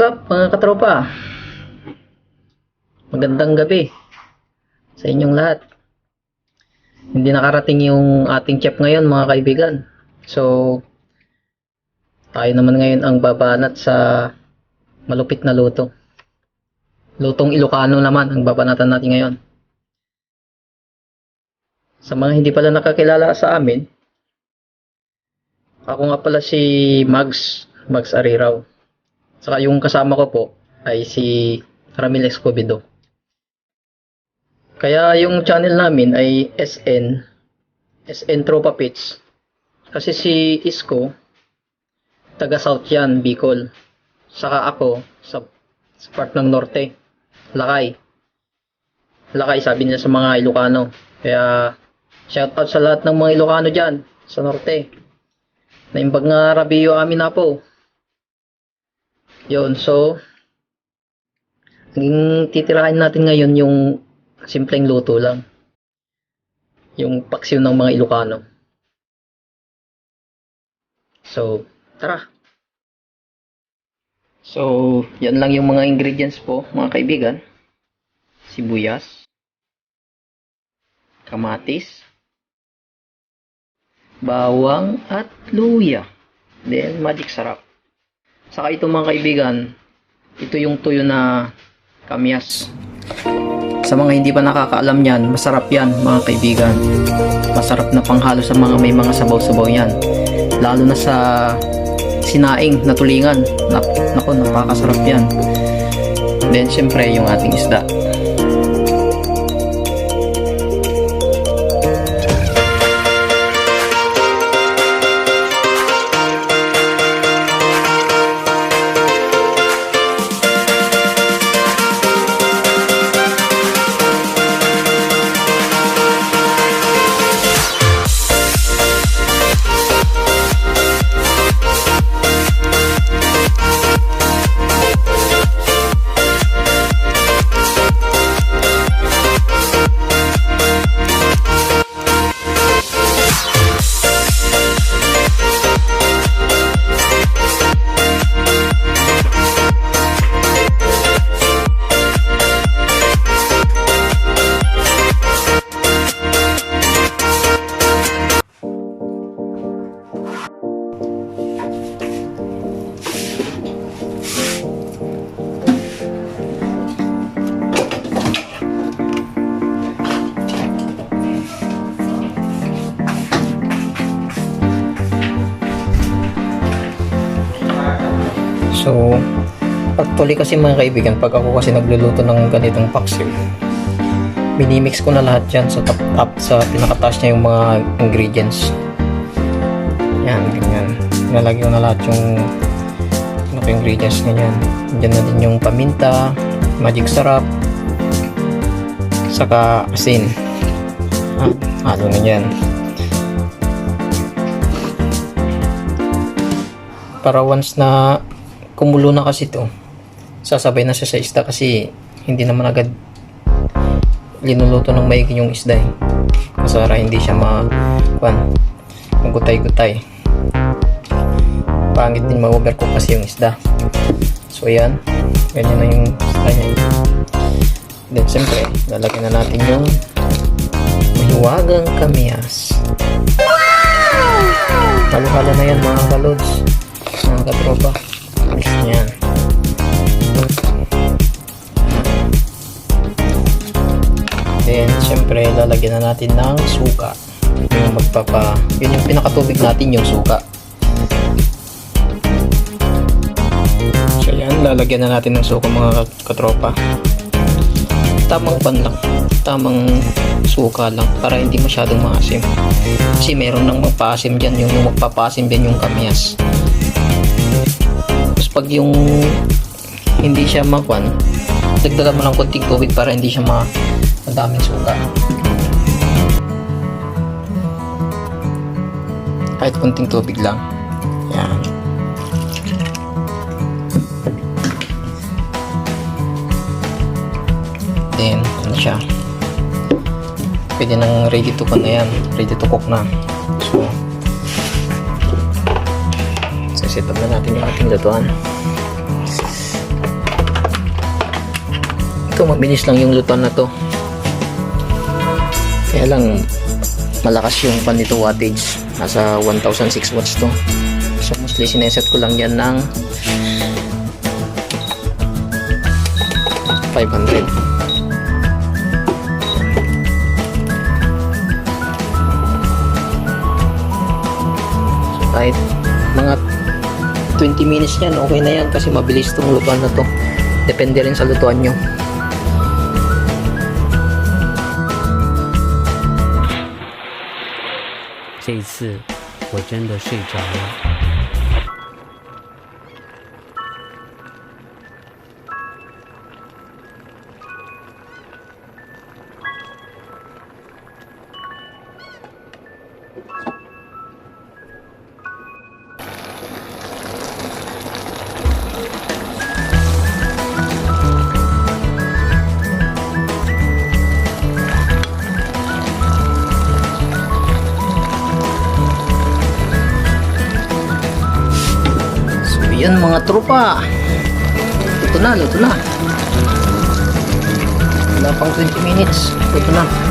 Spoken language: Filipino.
What's up mga katropa? Magandang gabi sa inyong lahat. Hindi nakarating yung ating chef ngayon mga kaibigan. So, tayo naman ngayon ang babanat sa malupit na luto. Lutong Ilocano naman ang babanatan natin ngayon. Sa mga hindi pala nakakilala sa amin, ako nga pala si Mags Ariraw. Saka yung kasama ko po ay si Ramil Escobedo. Kaya yung channel namin ay SN Tropa Pits. Kasi si Isko, taga South yan, Bicol. Saka ako, sa part ng Norte, Lakay. Lakay sabi niya sa mga Ilocano. Kaya shoutout sa lahat ng mga Ilocano dyan, sa Norte. Naimbag nga rabiyo amin na po. Yun, so titirahin natin ngayon yung simpleng luto lang. Yung paksiw ng mga Ilocano. So, tara. So, yan lang yung mga ingredients po, mga kaibigan. Sibuyas, kamatis, bawang at luya. Then, magic sarap. Saka ito mga kaibigan, ito yung tuyo na kamyas. Sa mga hindi pa nakakaalam yan, masarap yan mga kaibigan. Masarap na panghalo sa mga may mga sabaw-sabaw yan. Lalo na sa sinaing na tulingan. Naku, napakasarap yan. Then syempre yung ating isda. So, actually kasi mga kaibigan, pag ako kasi nagluluto ng ganitong paksiw, minimix ko na lahat yan sa top sa pinakataas niya yung mga ingredients. Yan, ganyan. Nalagay ko na lahat yung ingredients ganyan. Diyan na din yung paminta, magic sarap, saka asin. Halo na yan. Para once na kumulo na kasi ito, sasabay na siya sa isda kasi hindi naman agad linuluto ng maigi yung isda eh. Kasara hindi siya magutay-gutay. Pangit din ma-overcook kasi yung isda. So yan, ganyan na yung isda niya. Then siyempre, lalagyan na natin yung mahiwagang kamyas. Halo-halo na yan mga kalods, mga katropa. Yan. Then syempre lalagyan na natin ng suka. Yun yung pinakatubig natin, yung suka. So yan, lalagyan na natin ng suka mga katropa. Tamang suka lang para hindi masyadong maasim. Kasi meron nang magpaasim dyan, yung magpapaasim din yung kamyas. Pag yung hindi siya dagdagan mo ng konting tubig para hindi siya madaming suka. Kahit konting tubig lang. Yan. Then, ano siya? Pwede nang ready to cook na yan. Ready to cook na. So, set up na natin yung ating lutuan. Ito mabilis lang yung lutuan na to. Kaya lang malakas yung pan nito wattage. Nasa 1006 watts to. So mostly sineset ko lang yan ng 500. So kahit mga 20 minutes yan, okay na yan kasi mabilis tong lutuan na to. Depende rin sa lutuan nyo. 这一次我真的睡着了。Yan mga tropa, luto na. Wala pang 20 minutes, luto na.